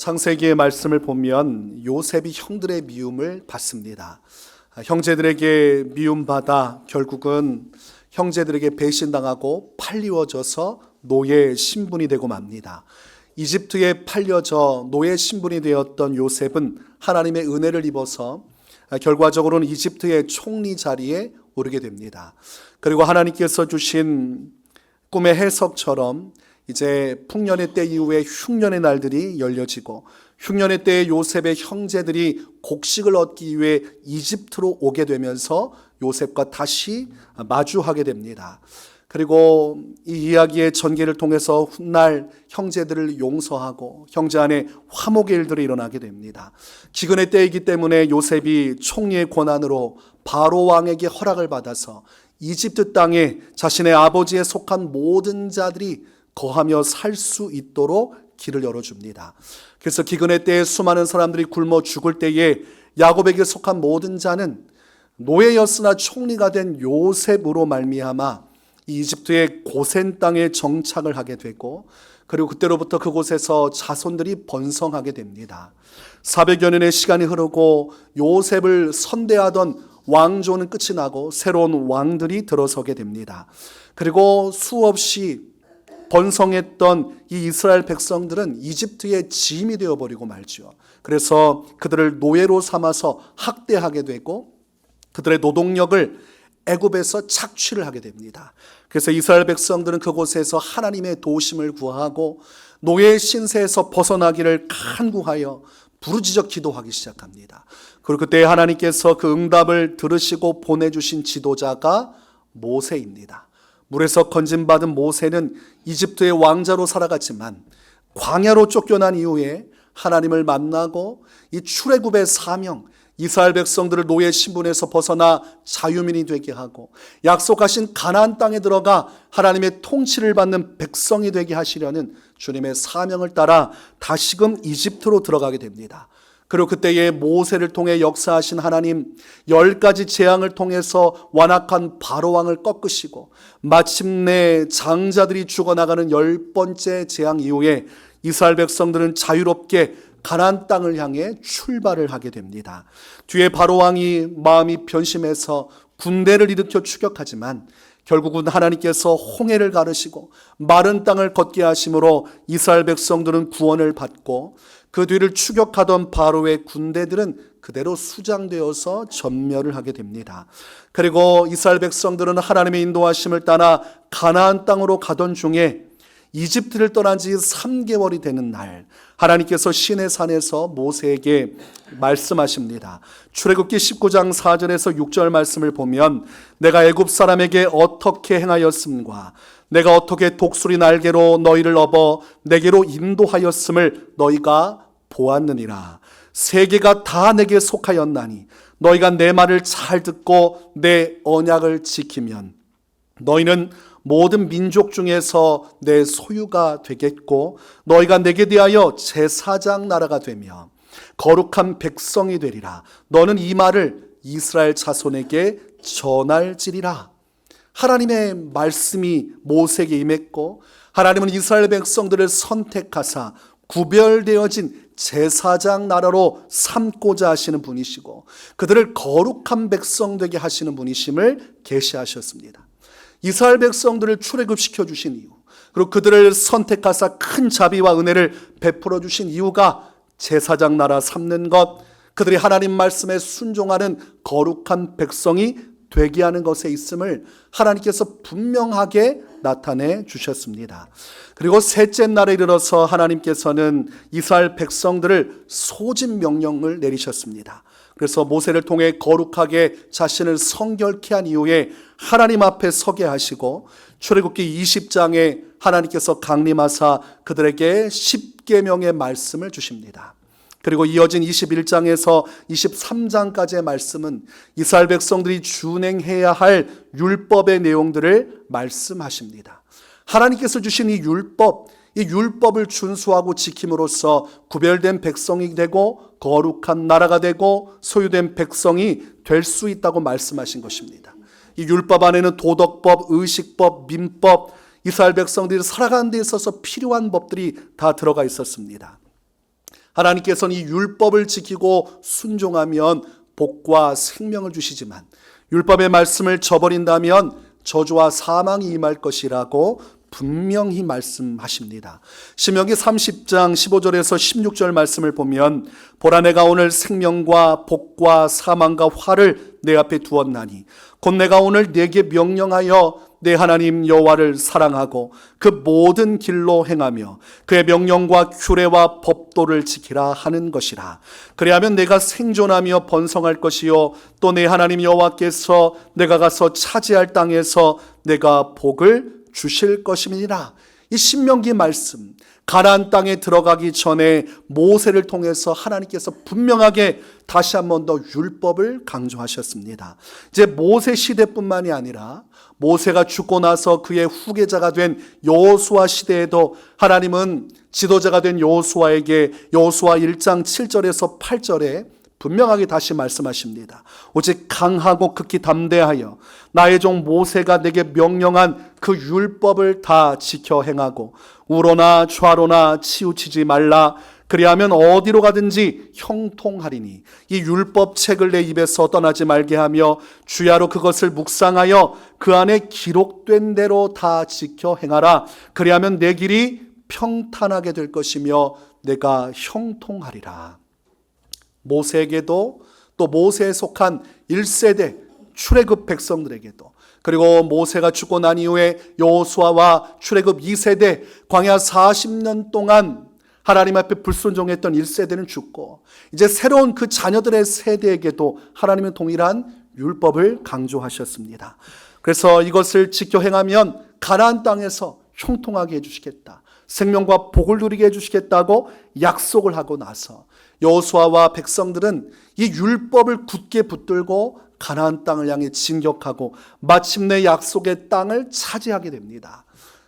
창세기의 말씀을 보면 요셉이 형들의 미움을 받습니다. 형제들에게 미움받아 결국은 형제들에게 배신당하고 팔리워져서 노예 신분이 되고 맙니다. 이집트에 팔려져 노예 신분이 되었던 요셉은 하나님의 은혜를 입어서 결과적으로는 이집트의 총리 자리에 오르게 됩니다. 그리고 하나님께서 주신 꿈의 해석처럼 이제 풍년의 때 이후에 흉년의 날들이 열려지고 흉년의 때에 요셉의 형제들이 곡식을 얻기 위해 이집트로 오게 되면서 요셉과 다시 마주하게 됩니다. 그리고 이 이야기의 전개를 통해서 훗날 형제들을 용서하고 형제 안에 화목의 일들이 일어나게 됩니다. 기근의 때이기 때문에 요셉이 총리의 권한으로 바로 왕에게 허락을 받아서 이집트 땅에 자신의 아버지에 속한 모든 자들이 거하며 살 수 있도록 길을 열어줍니다. 그래서 기근의 때에 수많은 사람들이 굶어 죽을 때에 야곱에게 속한 모든 자는 노예였으나 총리가 된 요셉으로 말미암아 이집트의 고센 땅에 정착을 하게 되고 그리고 그때로부터 그곳에서 자손들이 번성하게 됩니다. 400여 년의 시간이 흐르고 요셉을 선대하던 왕조는 끝이 나고 새로운 왕들이 들어서게 됩니다. 그리고 수없이 번성했던 이 이스라엘 백성들은 이집트의 짐이 되어버리고 말죠. 그래서 그들을 노예로 삼아서 학대하게 되고 그들의 노동력을 애굽에서 착취를 하게 됩니다. 그래서 이스라엘 백성들은 그곳에서 하나님의 도우심을 구하고 노예의 신세에서 벗어나기를 간구하여 부르짖어 기도하기 시작합니다. 그리고 그때 하나님께서 그 응답을 들으시고 보내주신 지도자가 모세입니다. 물에서 건진받은 모세는 이집트의 왕자로 살아갔지만 광야로 쫓겨난 이후에 하나님을 만나고 이 출애굽의 사명, 이스라엘 백성들을 노예 신분에서 벗어나 자유민이 되게 하고 약속하신 가나안 땅에 들어가 하나님의 통치를 받는 백성이 되게 하시려는 주님의 사명을 따라 다시금 이집트로 들어가게 됩니다. 그리고 그때의 모세를 통해 역사하신 하나님 10가지 재앙을 통해서 완악한 바로왕을 꺾으시고 마침내 장자들이 죽어나가는 10번째 재앙 이후에 이스라엘 백성들은 자유롭게 가나안 땅을 향해 출발을 하게 됩니다. 뒤에 바로왕이 마음이 변심해서 군대를 일으켜 추격하지만 결국은 하나님께서 홍해를 가르시고 마른 땅을 걷게 하심으로 이스라엘 백성들은 구원을 받고 그 뒤를 추격하던 바로의 군대들은 그대로 수장되어서 전멸을 하게 됩니다. 그리고 이스라엘 백성들은 하나님의 인도하심을 따라 가나안 땅으로 가던 중에 이집트를 떠난 지 3개월이 되는 날 하나님께서 시내산에서 모세에게 말씀하십니다. 출애굽기 19장 4절에서 6절 말씀을 보면 내가 애굽 사람에게 어떻게 행하였음과 내가 어떻게 독수리 날개로 너희를 업어 내게로 인도하였음을 너희가 보았느니라. 세계가 다 내게 속하였나니 너희가 내 말을 잘 듣고 내 언약을 지키면 너희는 모든 민족 중에서 내 소유가 되겠고 너희가 내게 대하여 제사장 나라가 되며 거룩한 백성이 되리라. 너는 이 말을 이스라엘 자손에게 전할지리라. 하나님의 말씀이 모세에게 임했고 하나님은 이스라엘 백성들을 선택하사 구별되어진 제사장 나라로 삼고자 하시는 분이시고 그들을 거룩한 백성 되게 하시는 분이심을 계시하셨습니다. 이스라엘 백성들을 출애굽시켜 주신 이유, 그리고 그들을 선택하사 큰 자비와 은혜를 베풀어 주신 이유가 제사장 나라 삼는 것, 그들이 하나님 말씀에 순종하는 거룩한 백성이 되게 하는 것에 있음을 하나님께서 분명하게 나타내 주셨습니다. 그리고 셋째 날에 이르러서 하나님께서는 이스라엘 백성들을 소집 명령을 내리셨습니다. 그래서 모세를 통해 거룩하게 자신을 성결케 한 이후에 하나님 앞에 서게 하시고 출애굽기 20장에 하나님께서 강림하사 그들에게 10계명의 말씀을 주십니다. 그리고 이어진 21장에서 23장까지의 말씀은 이스라엘 백성들이 준행해야 할 율법의 내용들을 말씀하십니다. 하나님께서 주신 이 율법을 준수하고 지킴으로써 구별된 백성이 되고 거룩한 나라가 되고 소유된 백성이 될 수 있다고 말씀하신 것입니다. 이 율법 안에는 도덕법, 의식법, 민법, 이스라엘 백성들이 살아가는 데 있어서 필요한 법들이 다 들어가 있었습니다. 하나님께서는 이 율법을 지키고 순종하면 복과 생명을 주시지만 율법의 말씀을 저버린다면 저주와 사망이 임할 것이라고 분명히 말씀하십니다. 신명기 30장 15절에서 16절 말씀을 보면 보라 내가 오늘 생명과 복과 사망과 화를 내 앞에 두었나니 곧 내가 오늘 네게 명령하여 내 하나님 여호와를 사랑하고 그 모든 길로 행하며 그의 명령과 규례와 법도를 지키라 하는 것이라. 그리하면 내가 생존하며 번성할 것이요 또 내 하나님 여호와께서 내가 가서 차지할 땅에서 내가 복을 주실 것임이니라. 이 신명기 말씀, 가나안 땅에 들어가기 전에 모세를 통해서 하나님께서 분명하게 다시 한 번 더 율법을 강조하셨습니다. 이제 모세 시대뿐만이 아니라 모세가 죽고 나서 그의 후계자가 된 여호수아 시대에도 하나님은 지도자가 된 여호수아에게 여호수아 1장 7절에서 8절에 분명하게 다시 말씀하십니다. 오직 강하고 극히 담대하여 나의 종 모세가 내게 명령한 그 율법을 다 지켜 행하고 우로나 좌로나 치우치지 말라. 그리하면 어디로 가든지 형통하리니 이 율법책을 내 입에서 떠나지 말게 하며 주야로 그것을 묵상하여 그 안에 기록된 대로 다 지켜 행하라. 그리하면 내 길이 평탄하게 될 것이며 내가 형통하리라. 모세에게도 또 모세에 속한 1세대 출애굽 백성들에게도 그리고 모세가 죽고 난 이후에 여호수아와 출애굽 2세대 광야 40년 동안 하나님 앞에 불순종했던 1세대는 죽고 이제 새로운 그 자녀들의 세대에게도 하나님은 동일한 율법을 강조하셨습니다. 그래서 이것을 지켜 행하면 가나안 땅에서 형통하게 해주시겠다, 생명과 복을 누리게 해주시겠다고 약속을 하고 나서 여호수아와 백성들은 이 율법을 굳게 붙들고 가나안 땅을 향해 진격하고 마침내 약속의 땅을 차지하게 됩니다.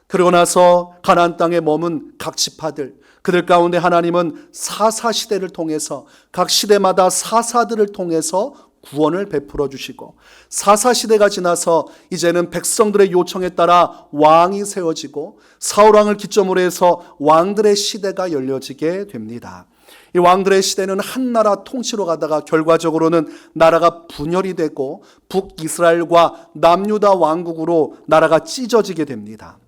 그러고 나서 가나안 땅에 머문 각 지파들, 그들 가운데 하나님은 사사시대를 통해서 각 시대마다 사사들을 통해서 구원을 베풀어 주시고 사사시대가 지나서 이제는 백성들의 요청에 따라 왕이 세워지고 사울왕을 기점으로 해서 왕들의 시대가 열려지게 됩니다. 이 왕들의 시대는 한 나라 통치로 가다가 결과적으로는 나라가 분열이 되고 북이스라엘과 남유다 왕국으로 나라가 찢어지게 됩니다.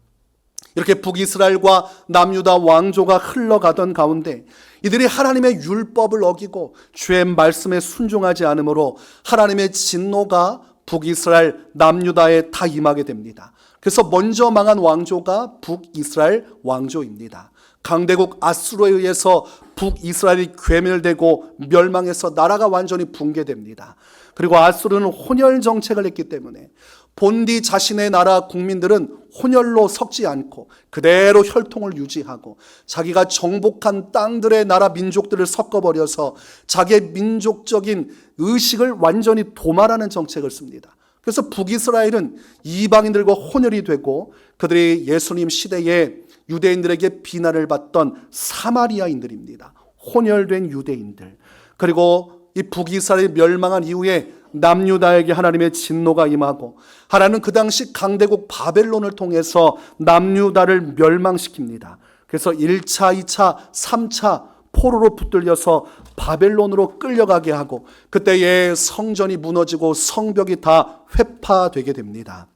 이렇게 북이스라엘과 남유다 왕조가 흘러가던 가운데 이들이 하나님의 율법을 어기고 주의 말씀에 순종하지 않으므로 하나님의 진노가 북이스라엘 남유다에 다 임하게 됩니다. 그래서 먼저 망한 왕조가 북이스라엘 왕조입니다. 강대국 아수르에 의해서 북이스라엘이 괴멸되고 멸망해서 나라가 완전히 붕괴됩니다. 그리고 아수르는 혼혈 정책을 했기 때문에 본디 자신의 나라 국민들은 혼혈로 섞지 않고 그대로 혈통을 유지하고 자기가 정복한 땅들의 나라 민족들을 섞어버려서 자기의 민족적인 의식을 완전히 도말하는 정책을 씁니다. 그래서 북이스라엘은 이방인들과 혼혈이 되고 그들이 예수님 시대에 유대인들에게 비난을 받던 사마리아인들입니다. 혼혈된 유대인들. 그리고 이 북이스라엘이 멸망한 이후에 남유다에게 하나님의 진노가 임하고 하나님은 그 당시 강대국 바벨론을 통해서 남유다를 멸망시킵니다. 그래서 1차, 2차, 3차 포로로 붙들려서 바벨론으로 끌려가게 하고 그때의 성전이 무너지고 성벽이 다 회파되게 됩니다.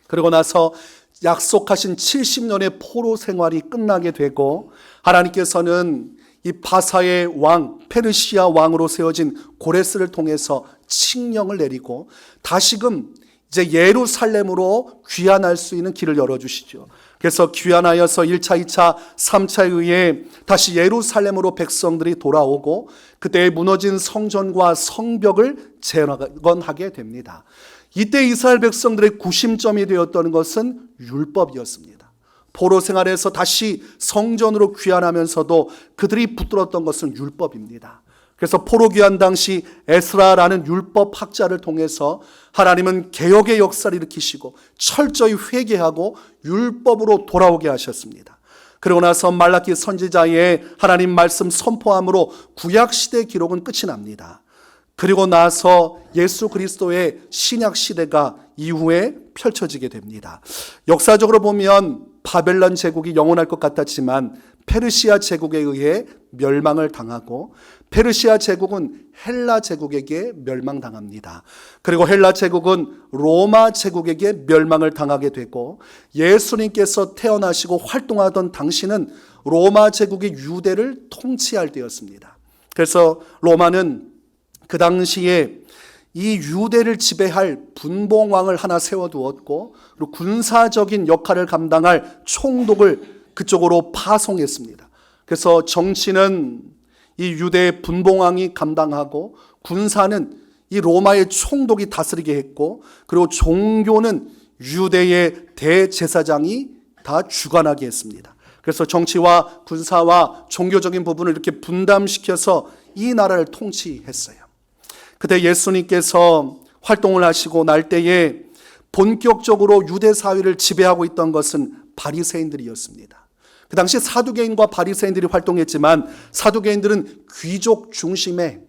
그리고 나서 약속하신 70년의 포로 생활이 끝나게 되고 하나님께서는 이 바사의 왕, 페르시아 왕으로 세워진 고레스를 통해서 칙령을 내리고 다시금 이제 예루살렘으로 귀환할 수 있는 길을 열어주시죠. 그래서 귀환하여서 1차, 2차, 3차에 의해 다시 예루살렘으로 백성들이 돌아오고 그때 무너진 성전과 성벽을 재건하게 됩니다. 이때 이스라엘 백성들의 구심점이 되었던 것은 율법이었습니다. 포로 생활에서 다시 성전으로 귀환하면서도 그들이 붙들었던 것은 율법입니다. 그래서 포로 귀환 당시 에스라라는 율법 학자를 통해서 하나님은 개혁의 역사를 일으키시고 철저히 회개하고 율법으로 돌아오게 하셨습니다. 그러고 나서 말라기 선지자의 하나님 말씀 선포함으로 구약시대 기록은 끝이 납니다. 그리고 나서 예수 그리스도의 신약 시대가 이후에 펼쳐지게 됩니다. 역사적으로 보면 바벨론 제국이 영원할 것 같았지만 페르시아 제국에 의해 멸망을 당하고 페르시아 제국은 헬라 제국에게 멸망당합니다. 그리고 헬라 제국은 로마 제국에게 멸망을 당하게 되고 예수님께서 태어나시고 활동하던 당시는 로마 제국이 유대를 통치할 때였습니다. 그래서 로마는 그 당시에 이 유대를 지배할 분봉왕을 하나 세워두었고 그리고 군사적인 역할을 감당할 총독을 그쪽으로 파송했습니다. 그래서 정치는 이 유대의 분봉왕이 감당하고 군사는 이 로마의 총독이 다스리게 했고 그리고 종교는 유대의 대제사장이 다 주관하게 했습니다. 그래서 정치와 군사와 종교적인 부분을 이렇게 분담시켜서 이 나라를 통치했어요. 그때 예수님께서 활동을 하시고 날 때에 본격적으로 유대 사회를 지배하고 있던 것은 바리새인들이었습니다. 그 당시 사두개인과 바리새인들이 활동했지만 사두개인들은 귀족 중심의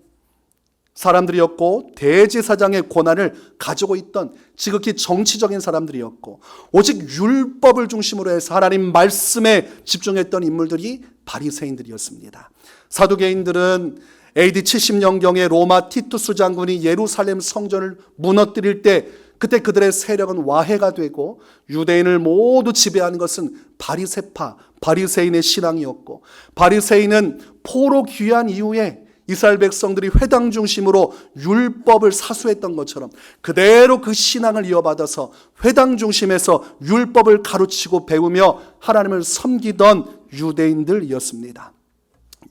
사람들이었고 대제사장의 권한을 가지고 있던 지극히 정치적인 사람들이었고 오직 율법을 중심으로 해서 하나님 말씀에 집중했던 인물들이 바리새인들이었습니다. 사두개인들은 AD 70년경에 로마 티투스 장군이 예루살렘 성전을 무너뜨릴 때 그때 그들의 세력은 와해가 되고 유대인을 모두 지배하는 것은 바리새파, 바리새인의 신앙이었고 바리새인은 포로 귀환 이후에 이스라엘 백성들이 회당 중심으로 율법을 사수했던 것처럼 그대로 그 신앙을 이어받아서 회당 중심에서 율법을 가르치고 배우며 하나님을 섬기던 유대인들이었습니다.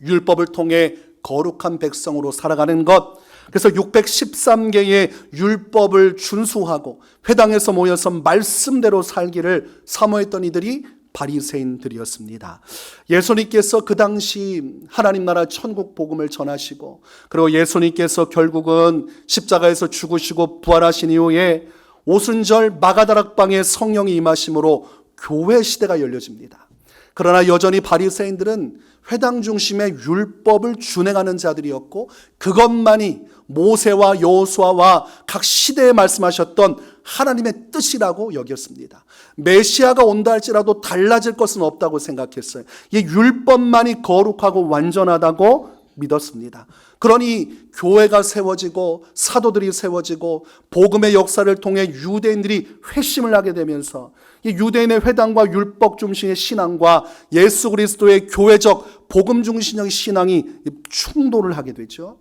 율법을 통해 거룩한 백성으로 살아가는 것, 그래서 613개의 율법을 준수하고 회당에서 모여서 말씀대로 살기를 사모했던 이들이 바리새인들이었습니다. 예수님께서 그 당시 하나님 나라 천국 복음을 전하시고 그리고 예수님께서 결국은 십자가에서 죽으시고 부활하신 이후에 오순절 마가다락방에 성령이 임하심으로 교회 시대가 열려집니다. 그러나 여전히 바리새인들은 회당 중심의 율법을 준행하는 자들이었고 그것만이 모세와 여호수아와 각 시대에 말씀하셨던 하나님의 뜻이라고 여겼습니다. 메시아가 온다 할지라도 달라질 것은 없다고 생각했어요. 이 율법만이 거룩하고 완전하다고 믿었습니다. 그러니 교회가 세워지고 사도들이 세워지고 복음의 역사를 통해 유대인들이 회심을 하게 되면서 이 유대인의 회당과 율법 중심의 신앙과 예수 그리스도의 교회적 복음 중심의 신앙이 충돌을 하게 되죠.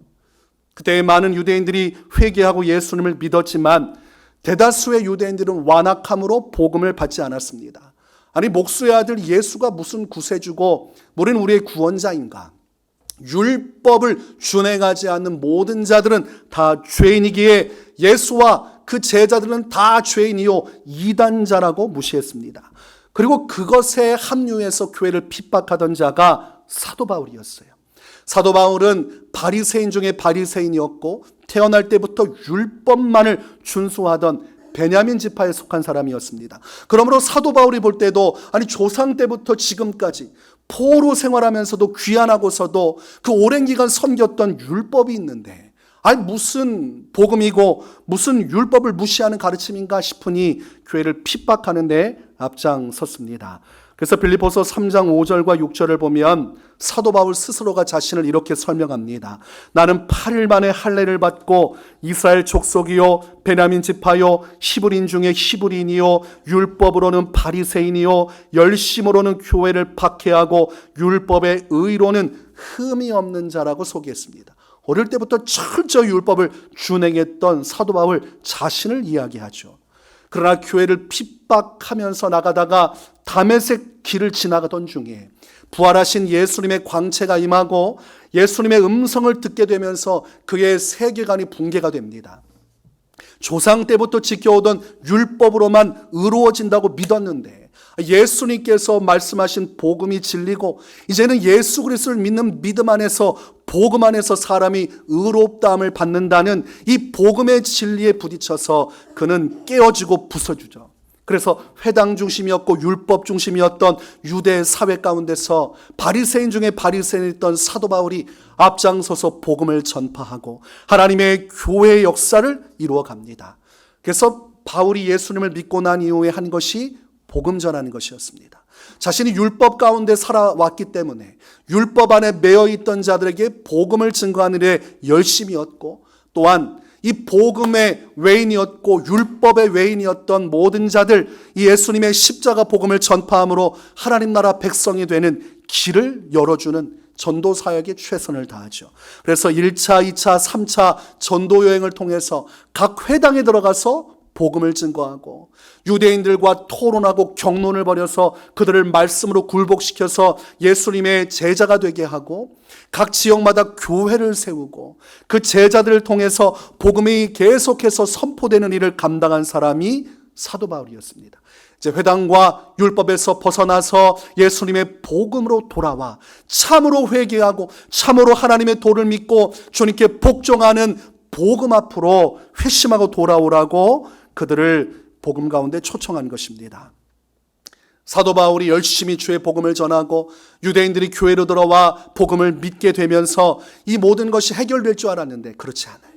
그때 많은 유대인들이 회개하고 예수님을 믿었지만 대다수의 유대인들은 완악함으로 복음을 받지 않았습니다. 아니 목수의 아들 예수가 무슨 구세주고 우리는 우리의 구원자인가? 율법을 준행하지 않는 모든 자들은 다 죄인이기에 예수와 그 제자들은 다 죄인이요 이단자라고 무시했습니다. 그리고 그것에 합류해서 교회를 핍박하던 자가 사도 바울이었어요. 사도 바울은 바리새인 중에 바리새인이었고 태어날 때부터 율법만을 준수하던 베냐민 지파에 속한 사람이었습니다. 그러므로 사도 바울이 볼 때도 아니 조상 때부터 지금까지 포로 생활하면서도 귀환하고서도 그 오랜 기간 섬겼던 율법이 있는데 아니 무슨 복음이고 무슨 율법을 무시하는 가르침인가 싶으니 교회를 핍박하는 데 앞장섰습니다. 그래서 빌립보서 3장 5절과 6절을 보면 사도 바울 스스로가 자신을 이렇게 설명합니다. 나는 8일 만에 할례를 받고 이스라엘 족속이요 베냐민 지파요 히브리인 중에 히브리인이요 율법으로는 바리새인이요 열심으로는 교회를 박해하고 율법의 의로는 흠이 없는 자라고 소개했습니다. 어릴 때부터 철저히 율법을 준행했던 사도 바울 자신을 이야기하죠. 그러나 교회를 핍박하면서 나가다가 다메섹 길을 지나가던 중에 부활하신 예수님의 광채가 임하고 예수님의 음성을 듣게 되면서 그의 세계관이 붕괴가 됩니다. 조상 때부터 지켜오던 율법으로만 의로워진다고 믿었는데 예수님께서 말씀하신 복음이 진리고 이제는 예수 그리스도를 믿는 믿음 안에서 복음 안에서 사람이 의롭다함을 받는다는 이 복음의 진리에 부딪혀서 그는 깨어지고 부서지죠. 그래서 회당 중심이었고 율법 중심이었던 유대 사회 가운데서 바리새인 중에 바리새인이었던 사도 바울이 앞장서서 복음을 전파하고 하나님의 교회의 역사를 이루어 갑니다. 그래서 바울이 예수님을 믿고 난 이후에 한 것이 복음 전하는 것이었습니다. 자신이 율법 가운데 살아왔기 때문에 율법 안에 매여 있던 자들에게 복음을 증거하는 일에 열심이었고, 또한 이 복음의 외인이었고 율법의 외인이었던 모든 자들, 이 예수님의 십자가 복음을 전파함으로 하나님 나라 백성이 되는 길을 열어주는 전도 사역에 최선을 다하죠. 그래서 1차, 2차, 3차 전도 여행을 통해서 각 회당에 들어가서 복음을 증거하고 유대인들과 토론하고 격론을 벌여서 그들을 말씀으로 굴복시켜서 예수님의 제자가 되게 하고, 각 지역마다 교회를 세우고 그 제자들을 통해서 복음이 계속해서 선포되는 일을 감당한 사람이 사도 바울이었습니다. 이제 회당과 율법에서 벗어나서 예수님의 복음으로 돌아와 참으로 회개하고 참으로 하나님의 도를 믿고 주님께 복종하는 복음 앞으로 회심하고 돌아오라고 그들을 복음 가운데 초청한 것입니다. 사도 바울이 열심히 주의 복음을 전하고 유대인들이 교회로 들어와 복음을 믿게 되면서 이 모든 것이 해결될 줄 알았는데 그렇지 않아요.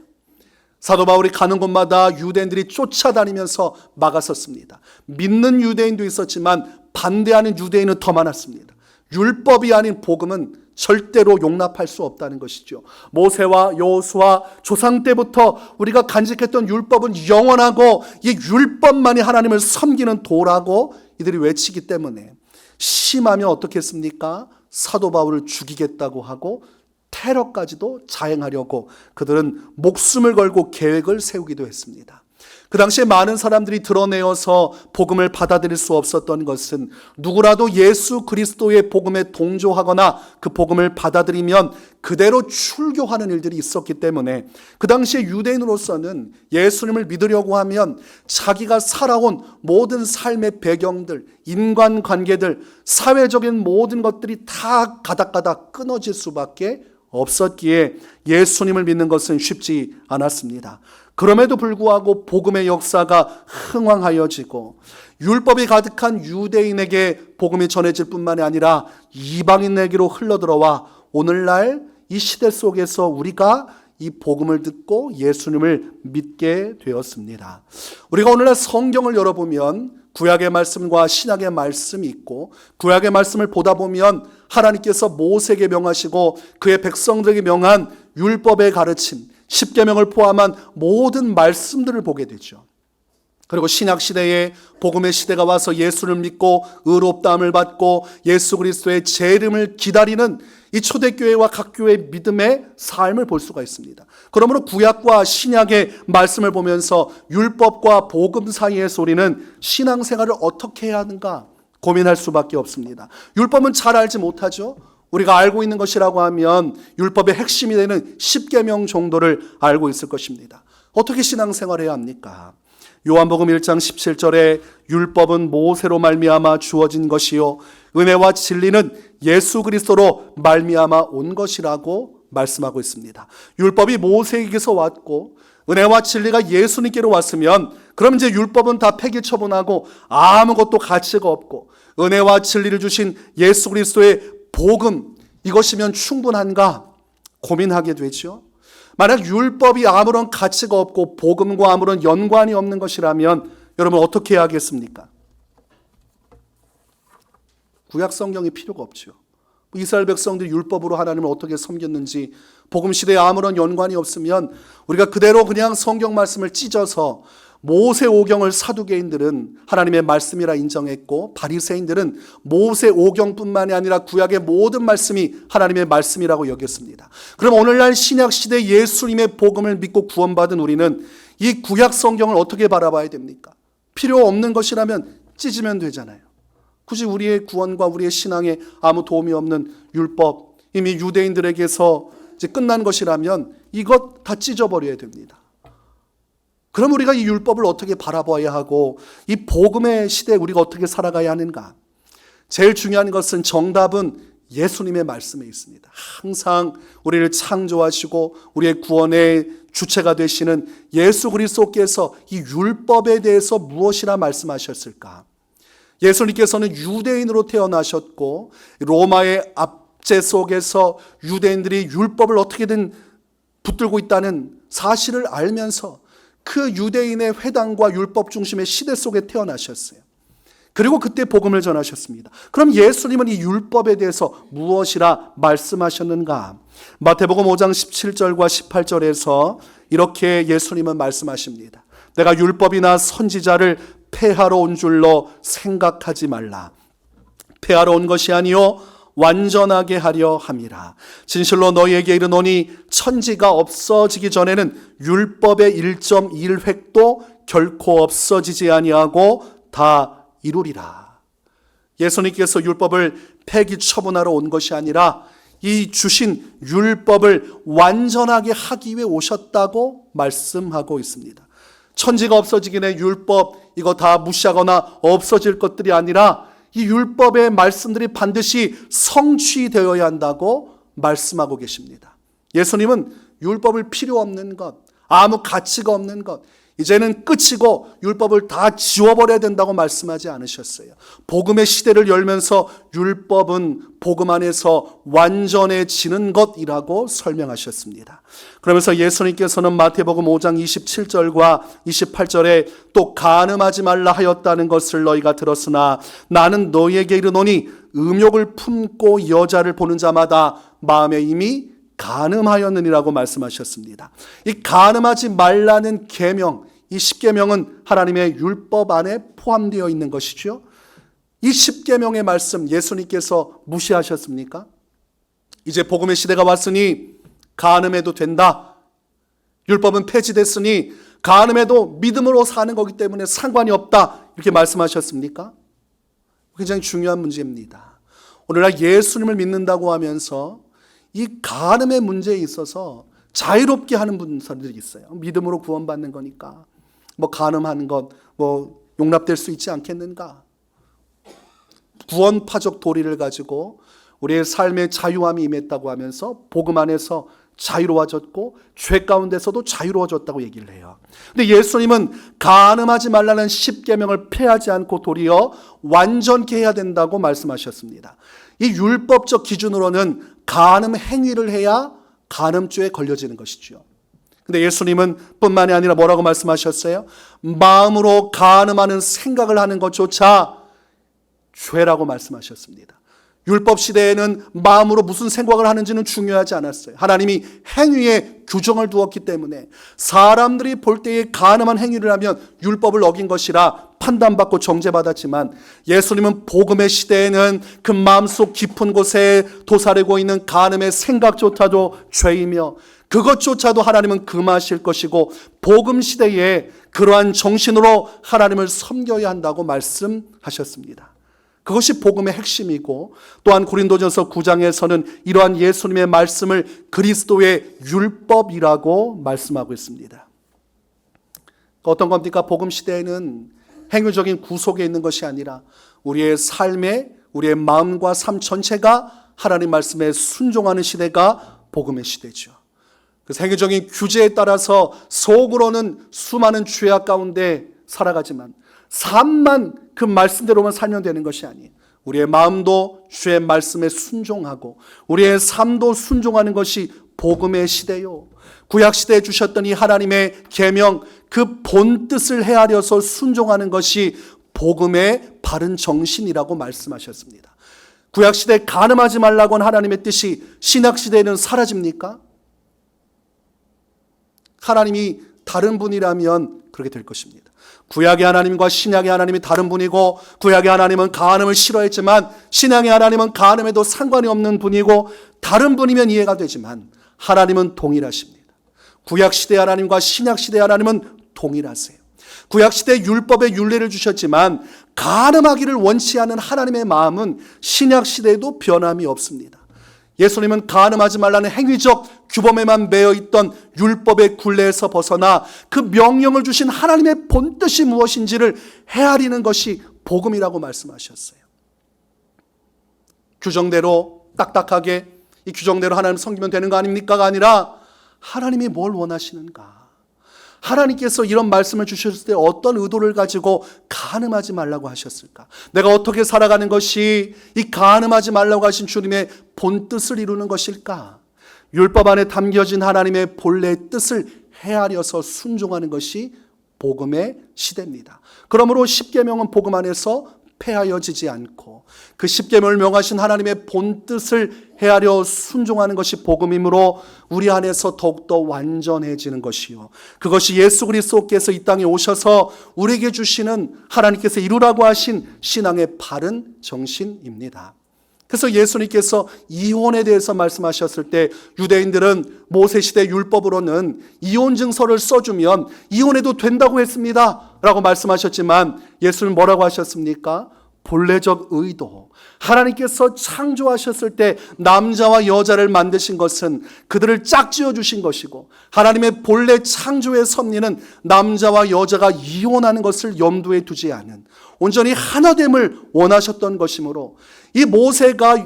사도 바울이 가는 곳마다 유대인들이 쫓아다니면서 막았었습니다. 믿는 유대인도 있었지만 반대하는 유대인은 더 많았습니다. 율법이 아닌 복음은 절대로 용납할 수 없다는 것이죠. 모세와 여호수아 조상 때부터 우리가 간직했던 율법은 영원하고 이 율법만이 하나님을 섬기는 도라고 이들이 외치기 때문에 심하면 어떻겠습니까? 사도 바울을 죽이겠다고 하고 테러까지도 자행하려고 그들은 목숨을 걸고 계획을 세우기도 했습니다. 그 당시에 많은 사람들이 드러내어서 복음을 받아들일 수 없었던 것은 누구라도 예수 그리스도의 복음에 동조하거나 그 복음을 받아들이면 그대로 출교하는 일들이 있었기 때문에 그 당시에 유대인으로서는 예수님을 믿으려고 하면 자기가 살아온 모든 삶의 배경들, 인간관계들, 사회적인 모든 것들이 다 가닥가닥 끊어질 수밖에 없었기에 예수님을 믿는 것은 쉽지 않았습니다. 그럼에도 불구하고 복음의 역사가 흥왕하여지고 율법이 가득한 유대인에게 복음이 전해질 뿐만이 아니라 이방인에게로 흘러들어와 오늘날 이 시대 속에서 우리가 이 복음을 듣고 예수님을 믿게 되었습니다. 우리가 오늘날 성경을 열어보면 구약의 말씀과 신약의 말씀이 있고, 구약의 말씀을 보다 보면 하나님께서 모세에게 명하시고 그의 백성들에게 명한 율법의 가르침, 십계명을 포함한 모든 말씀들을 보게 되죠. 그리고 신약 시대에 복음의 시대가 와서 예수를 믿고 의롭다함을 받고 예수 그리스도의 재림을 기다리는 이 초대교회와 각 교회의 믿음의 삶을 볼 수가 있습니다. 그러므로 구약과 신약의 말씀을 보면서 율법과 복음 사이에서 우리는 신앙생활을 어떻게 해야 하는가 고민할 수밖에 없습니다. 율법은 잘 알지 못하죠. 우리가 알고 있는 것이라고 하면 율법의 핵심이 되는 십계명 정도를 알고 있을 것입니다. 어떻게 신앙생활해야 합니까? 요한복음 1장 17절에 율법은 모세로 말미암아 주어진 것이요 은혜와 진리는 예수 그리스도로 말미암아 온 것이라고 말씀하고 있습니다. 율법이 모세에게서 왔고 은혜와 진리가 예수님께로 왔으면 그럼 이제 율법은 다 폐기 처분하고 아무것도 가치가 없고 은혜와 진리를 주신 예수 그리스도의 복음, 이것이면 충분한가 고민하게 되죠. 만약 율법이 아무런 가치가 없고 복음과 아무런 연관이 없는 것이라면 여러분 어떻게 해야 하겠습니까? 구약 성경이 필요가 없죠. 이스라엘 백성들이 율법으로 하나님을 어떻게 섬겼는지 복음 시대에 아무런 연관이 없으면 우리가 그대로 그냥 성경 말씀을 찢어서 모세 오경을 사두개인들은 하나님의 말씀이라 인정했고 바리새인들은 모세 오경뿐만이 아니라 구약의 모든 말씀이 하나님의 말씀이라고 여겼습니다. 그럼 오늘날 신약 시대 예수님의 복음을 믿고 구원받은 우리는 이 구약 성경을 어떻게 바라봐야 됩니까? 필요 없는 것이라면 찢으면 되잖아요. 굳이 우리의 구원과 우리의 신앙에 아무 도움이 없는 율법, 이미 유대인들에게서 이제 끝난 것이라면 이것 다 찢어버려야 됩니다. 그럼 우리가 이 율법을 어떻게 바라봐야 하고 이 복음의 시대에 우리가 어떻게 살아가야 하는가? 제일 중요한 것은 정답은 예수님의 말씀에 있습니다. 항상 우리를 창조하시고 우리의 구원의 주체가 되시는 예수 그리스도께서 이 율법에 대해서 무엇이라 말씀하셨을까? 예수님께서는 유대인으로 태어나셨고 로마의 압제 속에서 유대인들이 율법을 어떻게든 붙들고 있다는 사실을 알면서 그 유대인의 회당과 율법 중심의 시대 속에 태어나셨어요. 그리고 그때 복음을 전하셨습니다. 그럼 예수님은 이 율법에 대해서 무엇이라 말씀하셨는가? 마태복음 5장 17절과 18절에서 이렇게 예수님은 말씀하십니다. 내가 율법이나 선지자를 폐하러 온 줄로 생각하지 말라. 폐하러 온 것이 아니요 완전하게 하려 함이라. 진실로 너희에게 이르노니 천지가 없어지기 전에는 율법의 1.1획도 결코 없어지지 아니하고 다 이루리라. 예수님께서 율법을 폐기 처분하러 온 것이 아니라 이 주신 율법을 완전하게 하기 위해 오셨다고 말씀하고 있습니다. 천지가 없어지기 전에 율법 이거 다 무시하거나 없어질 것들이 아니라 이 율법의 말씀들이 반드시 성취되어야 한다고 말씀하고 계십니다. 예수님은 율법을 필요 없는 것, 아무 가치가 없는 것, 이제는 끝이고 율법을 다 지워버려야 된다고 말씀하지 않으셨어요. 복음의 시대를 열면서 율법은 복음 안에서 완전해지는 것이라고 설명하셨습니다. 그러면서 예수님께서는 마태복음 5장 27절과 28절에 또 간음하지 말라 하였다는 것을 너희가 들었으나 나는 너희에게 이르노니 음욕을 품고 여자를 보는 자마다 마음에 이미 간음하였느니라고 말씀하셨습니다. 이 간음하지 말라는 계명, 이 10계명은 하나님의 율법 안에 포함되어 있는 것이죠. 이 10계명의 말씀 예수님께서 무시하셨습니까? 이제 복음의 시대가 왔으니 간음해도 된다. 율법은 폐지됐으니 간음해도 믿음으로 사는 거기 때문에 상관이 없다. 이렇게 말씀하셨습니까? 굉장히 중요한 문제입니다. 오늘날 예수님을 믿는다고 하면서 이 간음의 문제에 있어서 자유롭게 하는 분들이 있어요. 믿음으로 구원받는 거니까 뭐 간음하는 것 뭐 용납될 수 있지 않겠는가? 구원파적 도리를 가지고 우리의 삶의 자유함이 임했다고 하면서 복음 안에서 자유로워졌고 죄 가운데서도 자유로워졌다고 얘기를 해요. 근데 예수님은 간음하지 말라는 10계명을 폐하지 않고 도리어 완전케 해야 된다고 말씀하셨습니다. 이 율법적 기준으로는 간음 행위를 해야 간음죄에 걸려지는 것이죠. 근데 예수님은 뿐만이 아니라 뭐라고 말씀하셨어요? 마음으로 간음하는 생각을 하는 것조차 죄라고 말씀하셨습니다. 율법 시대에는 마음으로 무슨 생각을 하는지는 중요하지 않았어요. 하나님이 행위에 규정을 두었기 때문에 사람들이 볼 때에 간음한 행위를 하면 율법을 어긴 것이라 판단받고 정죄받았지만 예수님은 복음의 시대에는 그 마음속 깊은 곳에 도사리고 있는 간음의 생각조차도 죄이며 그것조차도 하나님은 금하실 것이고 복음 시대에 그러한 정신으로 하나님을 섬겨야 한다고 말씀하셨습니다. 그것이 복음의 핵심이고 또한 고린도전서 9장에서는 이러한 예수님의 말씀을 그리스도의 율법이라고 말씀하고 있습니다. 어떤 겁니까? 복음 시대에는 행위적인 구속에 있는 것이 아니라 우리의 삶에 우리의 마음과 삶 전체가 하나님 말씀에 순종하는 시대가 복음의 시대죠. 그래서 행위적인 규제에 따라서 속으로는 수많은 죄악 가운데 살아가지만 삶만 그 말씀대로만 살면 되는 것이 아니에요. 우리의 마음도 주의 말씀에 순종하고 우리의 삶도 순종하는 것이 복음의 시대요. 구약 시대에 주셨던 이 하나님의 계명 그 본뜻을 헤아려서 순종하는 것이 복음의 바른 정신이라고 말씀하셨습니다. 구약 시대에 간음하지 말라고 한 하나님의 뜻이 신약 시대에는 사라집니까? 하나님이 다른 분이라면 그렇게 될 것입니다. 구약의 하나님과 신약의 하나님이 다른 분이고 구약의 하나님은 간음을 싫어했지만 신약의 하나님은 간음에도 상관이 없는 분이고 다른 분이면 이해가 되지만 하나님은 동일하십니다. 구약 시대 하나님과 신약 시대 하나님은 동일하세요. 구약 시대 율법의 율례를 주셨지만 간음하기를 원치 않은 하나님의 마음은 신약 시대에도 변함이 없습니다. 예수님은 간음하지 말라는 행위적 규범에만 매여 있던 율법의 굴레에서 벗어나 그 명령을 주신 하나님의 본뜻이 무엇인지를 헤아리는 것이 복음이라고 말씀하셨어요. 규정대로 딱딱하게 이 규정대로 하나님 섬기면 되는 거 아닙니까가 아니라 하나님이 뭘 원하시는가? 하나님께서 이런 말씀을 주셨을 때 어떤 의도를 가지고 간음하지 말라고 하셨을까? 내가 어떻게 살아가는 것이 이 간음하지 말라고 하신 주님의 본뜻을 이루는 것일까? 율법 안에 담겨진 하나님의 본래의 뜻을 헤아려서 순종하는 것이 복음의 시대입니다. 그러므로 십계명은 복음 안에서 패하여지지 않고 그 십계명을 명하신 하나님의 본뜻을 헤아려 순종하는 것이 복음이므로 우리 안에서 더욱더 완전해지는 것이요, 그것이 예수 그리스도께서 이 땅에 오셔서 우리에게 주시는 하나님께서 이루라고 하신 신앙의 바른 정신입니다. 그래서 예수님께서 이혼에 대해서 말씀하셨을 때 유대인들은 모세시대 율법으로는 이혼 증서를 써주면 이혼해도 된다고 했습니다 라고 말씀하셨지만 예수는 뭐라고 하셨습니까? 본래적 의도, 하나님께서 창조하셨을 때 남자와 여자를 만드신 것은 그들을 짝지어 주신 것이고 하나님의 본래 창조의 섭리는 남자와 여자가 이혼하는 것을 염두에 두지 않은 온전히 하나됨을 원하셨던 것이므로 이 모세가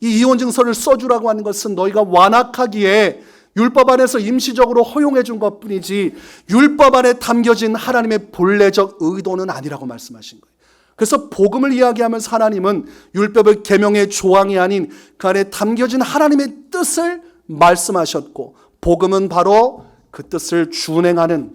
이 이혼 증서를 써주라고 하는 것은 너희가 완악하기에 율법 안에서 임시적으로 허용해 준 것뿐이지 율법 안에 담겨진 하나님의 본래적 의도는 아니라고 말씀하신 거예요. 그래서 복음을 이야기하면서 하나님은 율법의 계명의 조항이 아닌 그 안에 담겨진 하나님의 뜻을 말씀하셨고 복음은 바로 그 뜻을 준행하는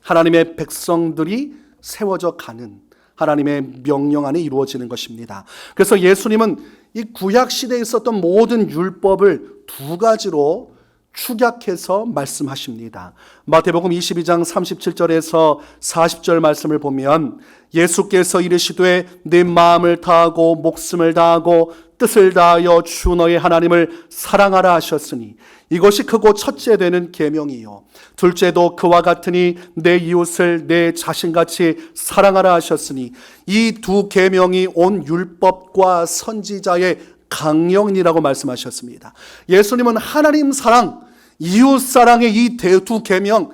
하나님의 백성들이 세워져 가는 하나님의 명령 안에 이루어지는 것입니다. 그래서 예수님은 이 구약 시대에 있었던 모든 율법을 두 가지로 축약해서 말씀하십니다. 마태복음 22장 37절에서 40절 말씀을 보면 예수께서 이르시되 내 마음을 다하고 목숨을 다하고 뜻을 다하여 주 너의 하나님을 사랑하라 하셨으니 이것이 크고 첫째 되는 계명이요 둘째도 그와 같으니 내 이웃을 내 자신같이 사랑하라 하셨으니 이 두 계명이 온 율법과 선지자의 강령이라고 말씀하셨습니다. 예수님은 하나님 사랑, 이웃 사랑의 이 두 계명,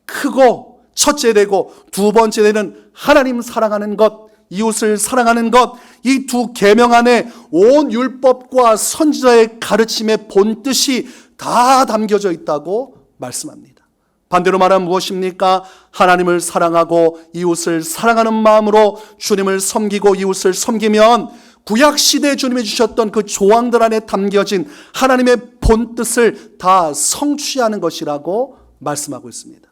크고 첫째 되고 두 번째 되는 하나님 사랑하는 것, 이웃을 사랑하는 것, 이 두 계명 안에 온 율법과 선지자의 가르침의 본뜻이 다 담겨져 있다고 말씀합니다. 반대로 말하면 무엇입니까? 하나님을 사랑하고 이웃을 사랑하는 마음으로 주님을 섬기고 이웃을 섬기면 구약시대에 주님이 주셨던 그 조항들 안에 담겨진 하나님의 본뜻을 다 성취하는 것이라고 말씀하고 있습니다.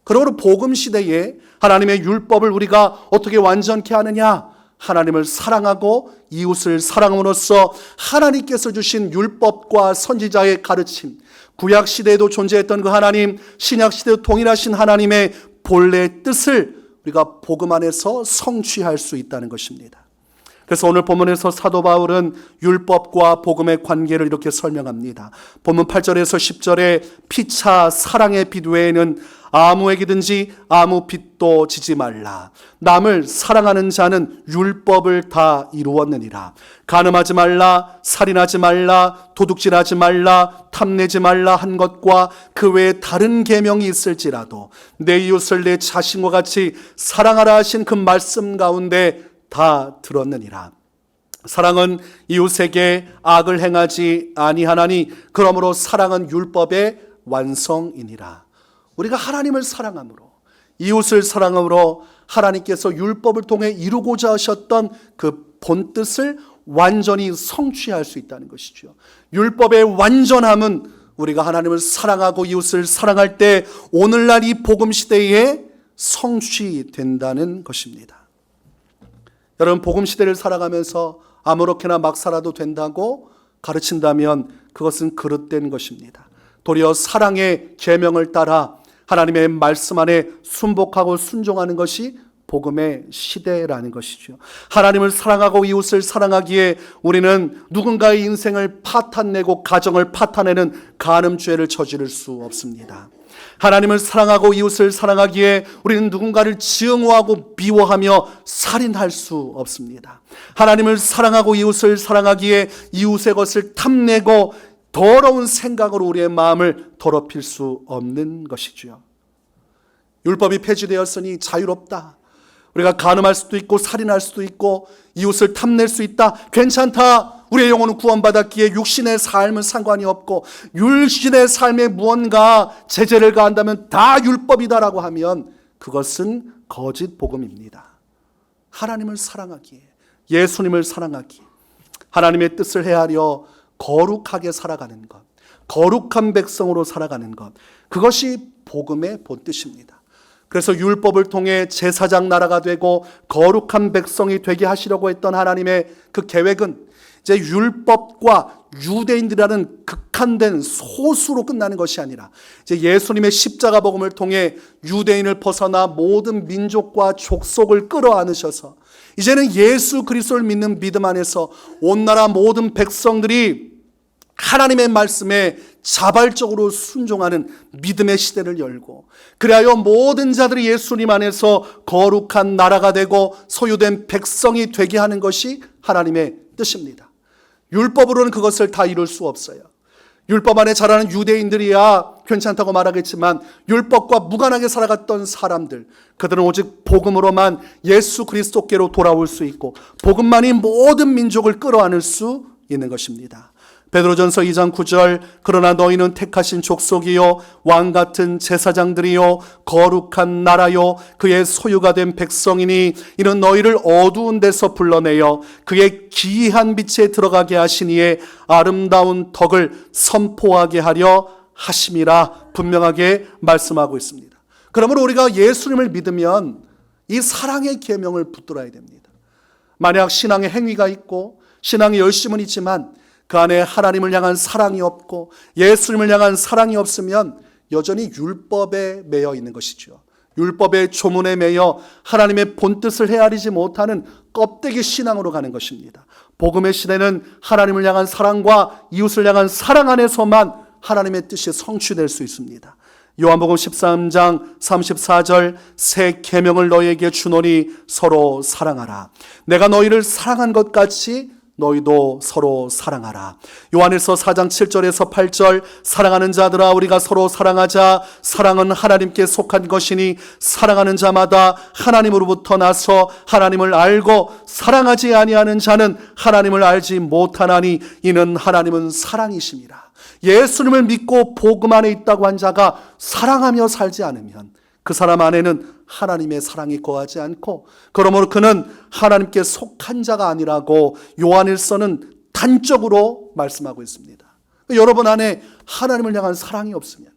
그러므로 복음시대에 하나님의 율법을 우리가 어떻게 완전케 하느냐? 하나님을 사랑하고 이웃을 사랑함으로써 하나님께서 주신 율법과 선지자의 가르침, 구약시대에도 존재했던 그 하나님, 신약시대도 동일하신 하나님의 본래 뜻을 우리가 복음 안에서 성취할 수 있다는 것입니다. 그래서 오늘 본문에서 사도 바울은 율법과 복음의 관계를 이렇게 설명합니다. 본문 8절에서 10절에 피차 사랑의 빛 외에는 아무에게든지 아무 빚도 지지 말라. 남을 사랑하는 자는 율법을 다 이루었느니라. 간음하지 말라, 살인하지 말라, 도둑질하지 말라, 탐내지 말라 한 것과 그 외에 다른 계명이 있을지라도 내 이웃을 내 자신과 같이 사랑하라 하신 그 말씀 가운데 다 들었느니라. 사랑은 이웃에게 악을 행하지 아니하나니 그러므로 사랑은 율법의 완성이니라. 우리가 하나님을 사랑함으로 이웃을 사랑함으로 하나님께서 율법을 통해 이루고자 하셨던 그 본뜻을 완전히 성취할 수 있다는 것이죠. 율법의 완전함은 우리가 하나님을 사랑하고 이웃을 사랑할 때 오늘날 이 복음 시대에 성취된다는 것입니다. 여러분, 복음 시대를 살아가면서 아무렇게나 막 살아도 된다고 가르친다면 그것은 그릇된 것입니다. 도리어 사랑의 계명을 따라 하나님의 말씀 안에 순복하고 순종하는 것이 복음의 시대라는 것이죠. 하나님을 사랑하고 이웃을 사랑하기에 우리는 누군가의 인생을 파탄내고 가정을 파탄내는 간음죄를 저지를 수 없습니다. 하나님을 사랑하고 이웃을 사랑하기에 우리는 누군가를 증오하고 미워하며 살인할 수 없습니다. 하나님을 사랑하고 이웃을 사랑하기에 이웃의 것을 탐내고 더러운 생각으로 우리의 마음을 더럽힐 수 없는 것이죠. 율법이 폐지되었으니 자유롭다. 우리가 간음할 수도 있고 살인할 수도 있고 이웃을 탐낼 수 있다. 괜찮다. 우리의 영혼은 구원받았기에 육신의 삶은 상관이 없고 육신의 삶에 무언가 제재를 가한다면 다 율법이다라고 하면 그것은 거짓 복음입니다. 하나님을 사랑하기에, 예수님을 사랑하기에, 하나님의 뜻을 헤아려 거룩하게 살아가는 것, 거룩한 백성으로 살아가는 것, 그것이 복음의 본뜻입니다. 그래서 율법을 통해 제사장 나라가 되고 거룩한 백성이 되게 하시려고 했던 하나님의 그 계획은 이제 율법과 유대인들이라는 극한된 소수로 끝나는 것이 아니라 이제 예수님의 십자가 복음을 통해 유대인을 벗어나 모든 민족과 족속을 끌어안으셔서 이제는 예수 그리스도를 믿는 믿음 안에서 온 나라 모든 백성들이 하나님의 말씀에 자발적으로 순종하는 믿음의 시대를 열고, 그리하여 모든 자들이 예수님 안에서 거룩한 나라가 되고 소유된 백성이 되게 하는 것이 하나님의 뜻입니다. 율법으로는 그것을 다 이룰 수 없어요. 율법 안에 자라는 유대인들이야 괜찮다고 말하겠지만 율법과 무관하게 살아갔던 사람들, 그들은 오직 복음으로만 예수 그리스도께로 돌아올 수 있고 복음만이 모든 민족을 끌어안을 수 있는 것입니다. 베드로전서 2장 9절, 그러나 너희는 택하신 족속이요 왕같은 제사장들이요 거룩한 나라요 그의 소유가 된 백성이니 이는 너희를 어두운 데서 불러내어 그의 기이한 빛에 들어가게 하시니에 아름다운 덕을 선포하게 하려 하심이라 분명하게 말씀하고 있습니다. 그러므로 우리가 예수님을 믿으면 이 사랑의 계명을 붙들어야 됩니다. 만약 신앙의 행위가 있고 신앙의 열심은 있지만 그 안에 하나님을 향한 사랑이 없고 예수님을 향한 사랑이 없으면 여전히 율법에 매여 있는 것이죠. 율법의 조문에 매여 하나님의 본뜻을 헤아리지 못하는 껍데기 신앙으로 가는 것입니다. 복음의 시대는 하나님을 향한 사랑과 이웃을 향한 사랑 안에서만 하나님의 뜻이 성취될 수 있습니다. 요한복음 13장 34절, 새 계명을 너희에게 주노니 서로 사랑하라. 내가 너희를 사랑한 것 같이 너희도 서로 사랑하라. 요한일서 4장 7절에서 8절, 사랑하는 자들아 우리가 서로 사랑하자. 사랑은 하나님께 속한 것이니 사랑하는 자마다 하나님으로부터 나서 하나님을 알고 사랑하지 아니하는 자는 하나님을 알지 못하나니 이는 하나님은 사랑이심이라. 예수님을 믿고 복음 안에 있다고 한 자가 사랑하며 살지 않으면 그 사람 안에는 하나님의 사랑이 거하지 않고, 그러므로 그는 하나님께 속한 자가 아니라고 요한일서는 단적으로 말씀하고 있습니다. 여러분 안에 하나님을 향한 사랑이 없으면,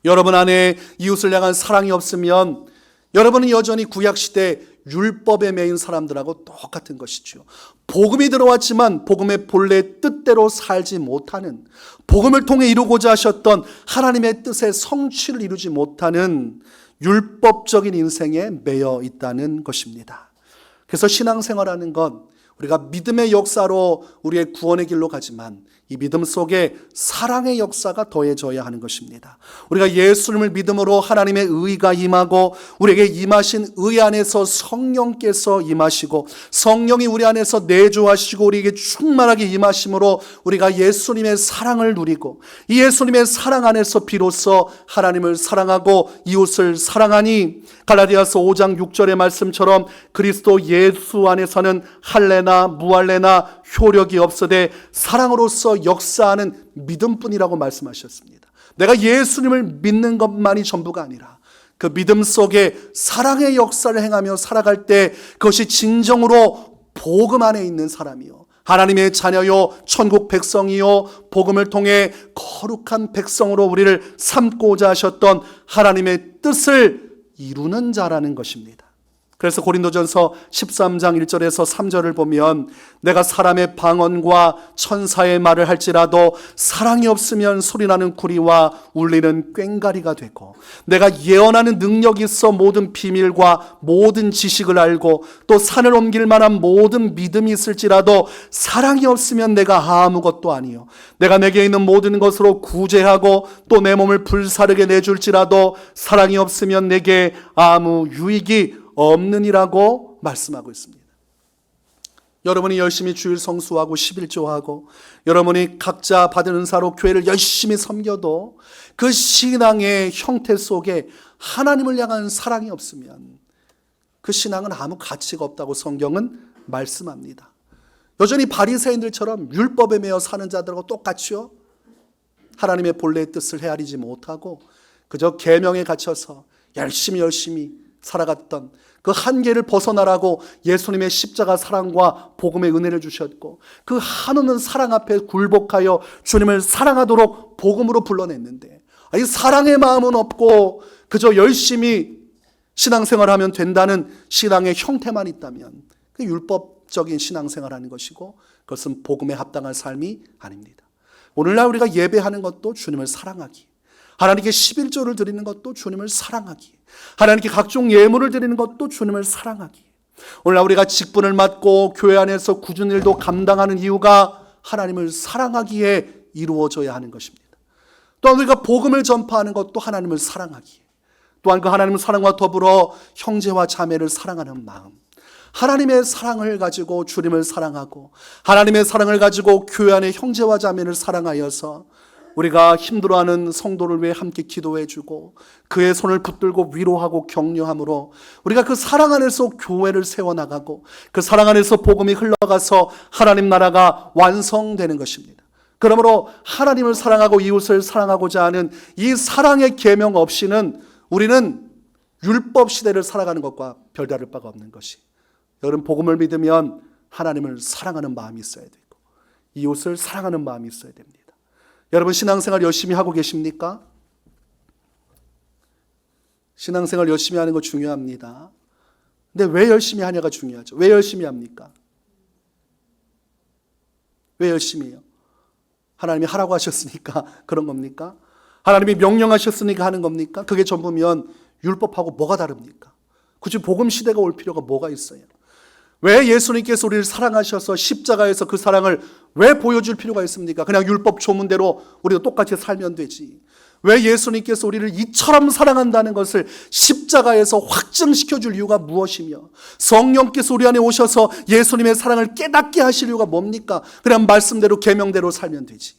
여러분 안에 이웃을 향한 사랑이 없으면 여러분은 여전히 구약시대 율법에 매인 사람들하고 똑같은 것이죠. 복음이 들어왔지만 복음의 본래 뜻대로 살지 못하는, 복음을 통해 이루고자 하셨던 하나님의 뜻의 성취를 이루지 못하는 율법적인 인생에 매여 있다는 것입니다. 그래서 신앙생활하는 건 우리가 믿음의 역사로 우리의 구원의 길로 가지만 이 믿음 속에 사랑의 역사가 더해져야 하는 것입니다. 우리가 예수님을 믿음으로 하나님의 의가 임하고 우리에게 임하신 의 안에서 성령께서 임하시고 성령이 우리 안에서 내주하시고 우리에게 충만하게 임하심으로 우리가 예수님의 사랑을 누리고 이 예수님의 사랑 안에서 비로소 하나님을 사랑하고 이웃을 사랑하니 갈라디아서 5장 6절의 말씀처럼 그리스도 예수 안에서는 할례나 무할례나 효력이 없으되 사랑으로서 역사하는 믿음뿐이라고 말씀하셨습니다. 내가 예수님을 믿는 것만이 전부가 아니라 그 믿음 속에 사랑의 역사를 행하며 살아갈 때 그것이 진정으로 복음 안에 있는 사람이요 하나님의 자녀요 천국 백성이요 복음을 통해 거룩한 백성으로 우리를 삼고자 하셨던 하나님의 뜻을 이루는 자라는 것입니다. 그래서 고린도전서 13장 1절에서 3절을 보면 내가 사람의 방언과 천사의 말을 할지라도 사랑이 없으면 소리나는 구리와 울리는 꽹가리가 되고 내가 예언하는 능력이 있어 모든 비밀과 모든 지식을 알고 또 산을 옮길 만한 모든 믿음이 있을지라도 사랑이 없으면 내가 아무것도 아니요 내가 내게 있는 모든 것으로 구제하고 또 내 몸을 불사르게 내줄지라도 사랑이 없으면 내게 아무 유익이 없느니라고 말씀하고 있습니다. 여러분이 열심히 주일 성수하고 11조하고 여러분이 각자 받은 은사로 교회를 열심히 섬겨도 그 신앙의 형태 속에 하나님을 향한 사랑이 없으면 그 신앙은 아무 가치가 없다고 성경은 말씀합니다. 여전히 바리새인들처럼 율법에 매여 사는 자들하고 똑같이요 하나님의 본래의 뜻을 헤아리지 못하고 그저 계명에 갇혀서 열심히 살아갔던 그 한계를 벗어나라고 예수님의 십자가 사랑과 복음의 은혜를 주셨고 그 한없는 사랑 앞에 굴복하여 주님을 사랑하도록 복음으로 불러냈는데 이 사랑의 마음은 없고 그저 열심히 신앙생활을 하면 된다는 신앙의 형태만 있다면 그 율법적인 신앙생활을 하는 것이고 그것은 복음에 합당한 삶이 아닙니다. 오늘날 우리가 예배하는 것도 주님을 사랑하기, 하나님께 11조를 드리는 것도 주님을 사랑하기, 하나님께 각종 예물을 드리는 것도 주님을 사랑하기. 오늘날 우리가 직분을 맡고 교회 안에서 굳은 일도 감당하는 이유가 하나님을 사랑하기에 이루어져야 하는 것입니다. 또한 우리가 복음을 전파하는 것도 하나님을 사랑하기에, 또한 그 하나님의 사랑과 더불어 형제와 자매를 사랑하는 마음, 하나님의 사랑을 가지고 주님을 사랑하고 하나님의 사랑을 가지고 교회 안의 형제와 자매를 사랑하여서 우리가 힘들어하는 성도를 위해 함께 기도해주고 그의 손을 붙들고 위로하고 격려함으로 우리가 그 사랑 안에서 교회를 세워나가고 그 사랑 안에서 복음이 흘러가서 하나님 나라가 완성되는 것입니다. 그러므로 하나님을 사랑하고 이웃을 사랑하고자 하는 이 사랑의 계명 없이는 우리는 율법 시대를 살아가는 것과 별다를 바가 없는 것이, 여러분 복음을 믿으면 하나님을 사랑하는 마음이 있어야 되고 이웃을 사랑하는 마음이 있어야 됩니다. 여러분 신앙생활 열심히 하고 계십니까? 신앙생활 열심히 하는 거 중요합니다. 근데 왜 열심히 하냐가 중요하죠. 왜 열심히 합니까? 왜 열심히 해요? 하나님이 하라고 하셨으니까 그런 겁니까? 하나님이 명령하셨으니까 하는 겁니까? 그게 전부면 율법하고 뭐가 다릅니까? 굳이 복음 시대가 올 필요가 뭐가 있어요? 왜 예수님께서 우리를 사랑하셔서 십자가에서 그 사랑을 왜 보여줄 필요가 있습니까? 그냥 율법 조문대로 우리도 똑같이 살면 되지. 왜 예수님께서 우리를 이처럼 사랑한다는 것을 십자가에서 확증시켜줄 이유가 무엇이며, 성령께서 우리 안에 오셔서 예수님의 사랑을 깨닫게 하실 이유가 뭡니까? 그냥 말씀대로 계명대로 살면 되지.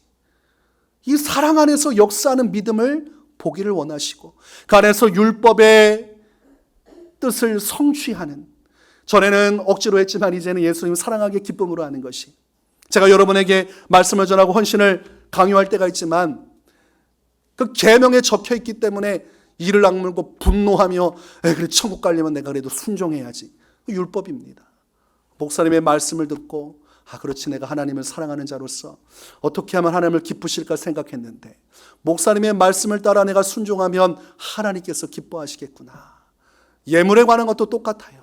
이 사랑 안에서 역사하는 믿음을 보기를 원하시고 그 안에서 율법의 뜻을 성취하는, 전에는 억지로 했지만 이제는 예수님 사랑하기에 기쁨으로 하는 것이, 제가 여러분에게 말씀을 전하고 헌신을 강요할 때가 있지만 그 계명에 적혀 있기 때문에 이를 악물고 분노하며 그래 천국 가려면 내가 그래도 순종해야지, 율법입니다. 목사님의 말씀을 듣고 그렇지 내가 하나님을 사랑하는 자로서 어떻게 하면 하나님을 기쁘실까 생각했는데 목사님의 말씀을 따라 내가 순종하면 하나님께서 기뻐하시겠구나. 예물에 관한 것도 똑같아요.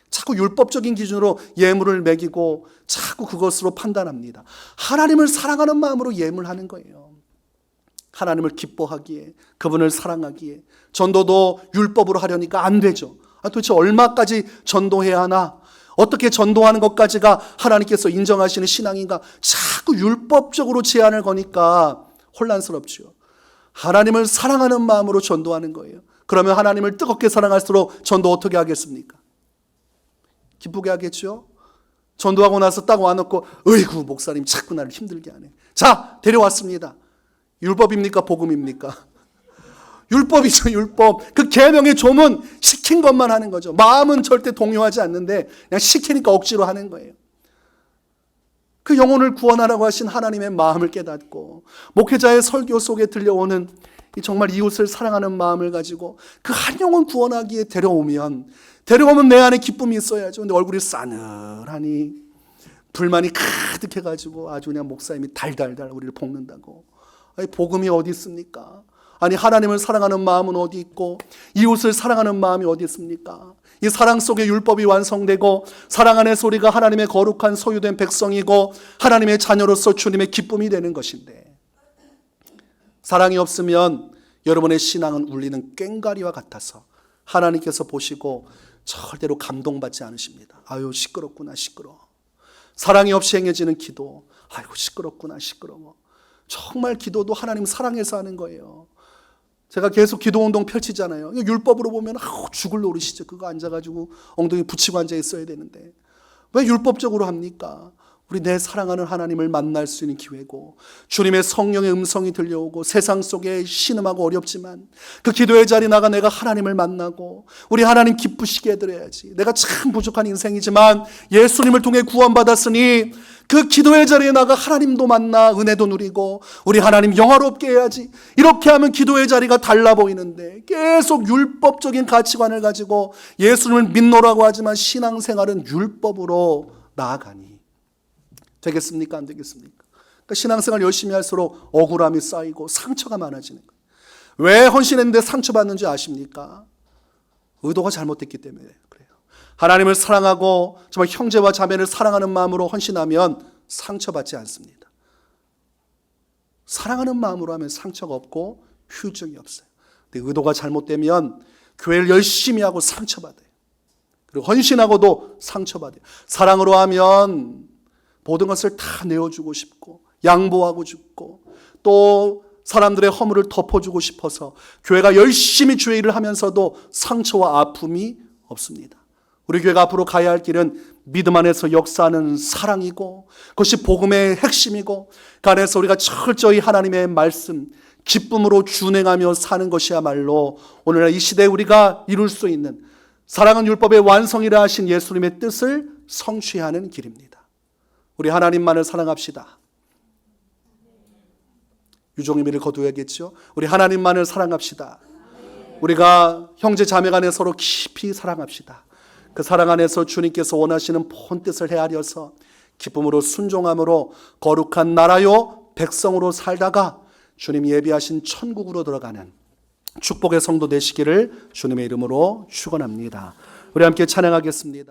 자꾸 율법적인 기준으로 예물을 매기고 자꾸 그것으로 판단합니다. 하나님을 사랑하는 마음으로 예물하는 거예요. 하나님을 기뻐하기에, 그분을 사랑하기에. 전도도 율법으로 하려니까 안 되죠. 도대체 얼마까지 전도해야 하나? 어떻게 전도하는 것까지가 하나님께서 인정하시는 신앙인가? 자꾸 율법적으로 제한을 거니까 혼란스럽죠. 하나님을 사랑하는 마음으로 전도하는 거예요. 그러면 하나님을 뜨겁게 사랑할수록 전도 어떻게 하겠습니까? 기쁘게 하겠죠? 전도하고 나서 딱 와놓고 어이구 목사님 자꾸 나를 힘들게 하네. 자, 데려왔습니다. 율법입니까? 복음입니까? 율법이죠, 율법. 그 계명의 조문 시킨 것만 하는 거죠. 마음은 절대 동요하지 않는데 그냥 시키니까 억지로 하는 거예요. 그 영혼을 구원하라고 하신 하나님의 마음을 깨닫고 목회자의 설교 속에 들려오는 정말 이웃을 사랑하는 마음을 가지고 그 한 영혼 구원하기에 데려오면 내 안에 기쁨이 있어야죠. 근데 얼굴이 싸늘하니 불만이 가득해가지고 아주 그냥 목사님이 달달달 우리를 볶는다고. 아니, 복음이 어디 있습니까? 아니, 하나님을 사랑하는 마음은 어디 있고 이웃을 사랑하는 마음이 어디 있습니까? 이 사랑 속에 율법이 완성되고 사랑 안에서 우리가 하나님의 거룩한 소유된 백성이고 하나님의 자녀로서 주님의 기쁨이 되는 것인데, 사랑이 없으면 여러분의 신앙은 울리는 꽹과리와 같아서 하나님께서 보시고 절대로 감동받지 않으십니다. 아유 시끄럽구나 시끄러워. 사랑이 없이 행해지는 기도, 아이고 시끄럽구나 시끄러워. 정말 기도도 하나님 사랑해서 하는 거예요. 제가 계속 기도운동 펼치잖아요. 율법으로 보면 죽을 노릇이죠. 그거 앉아가지고 엉덩이 붙이고 앉아 있어야 되는데 왜 율법적으로 합니까? 우리 내 사랑하는 하나님을 만날 수 있는 기회고 주님의 성령의 음성이 들려오고 세상 속에 신음하고 어렵지만 그 기도의 자리 나가 내가 하나님을 만나고 우리 하나님 기쁘시게 해드려야지. 내가 참 부족한 인생이지만 예수님을 통해 구원받았으니 그 기도의 자리에 나가 하나님도 만나 은혜도 누리고 우리 하나님 영화롭게 해야지. 이렇게 하면 기도의 자리가 달라 보이는데 계속 율법적인 가치관을 가지고 예수님을 믿노라고 하지만 신앙생활은 율법으로 나아가니 되겠습니까? 안 되겠습니까? 그러니까 신앙생활 열심히 할수록 억울함이 쌓이고 상처가 많아지는 거예요. 왜 헌신했는데 상처받는지 아십니까? 의도가 잘못됐기 때문에 그래요. 하나님을 사랑하고 정말 형제와 자매를 사랑하는 마음으로 헌신하면 상처받지 않습니다. 사랑하는 마음으로 하면 상처가 없고 후유증이 없어요. 근데 의도가 잘못되면 교회를 열심히 하고 상처받아요. 그리고 헌신하고도 상처받아요. 사랑으로 하면 모든 것을 다 내어주고 싶고 양보하고 싶고 또 사람들의 허물을 덮어주고 싶어서 교회가 열심히 주의 일을 하면서도 상처와 아픔이 없습니다. 우리 교회가 앞으로 가야 할 길은 믿음 안에서 역사하는 사랑이고 그것이 복음의 핵심이고 그 안에서 우리가 철저히 하나님의 말씀 기쁨으로 준행하며 사는 것이야말로 오늘날 이 시대에 우리가 이룰 수 있는 사랑은 율법의 완성이라 하신 예수님의 뜻을 성취하는 길입니다. 우리 하나님만을 사랑합시다. 유종의미를 거두어야겠죠. 우리 하나님만을 사랑합시다. 우리가 형제 자매 간에 서로 깊이 사랑합시다. 그 사랑 안에서 주님께서 원하시는 본 뜻을 헤아려서 기쁨으로 순종함으로 거룩한 나라요 백성으로 살다가 주님이 예비하신 천국으로 들어가는 축복의 성도 되시기를 주님의 이름으로 축원합니다. 우리 함께 찬양하겠습니다.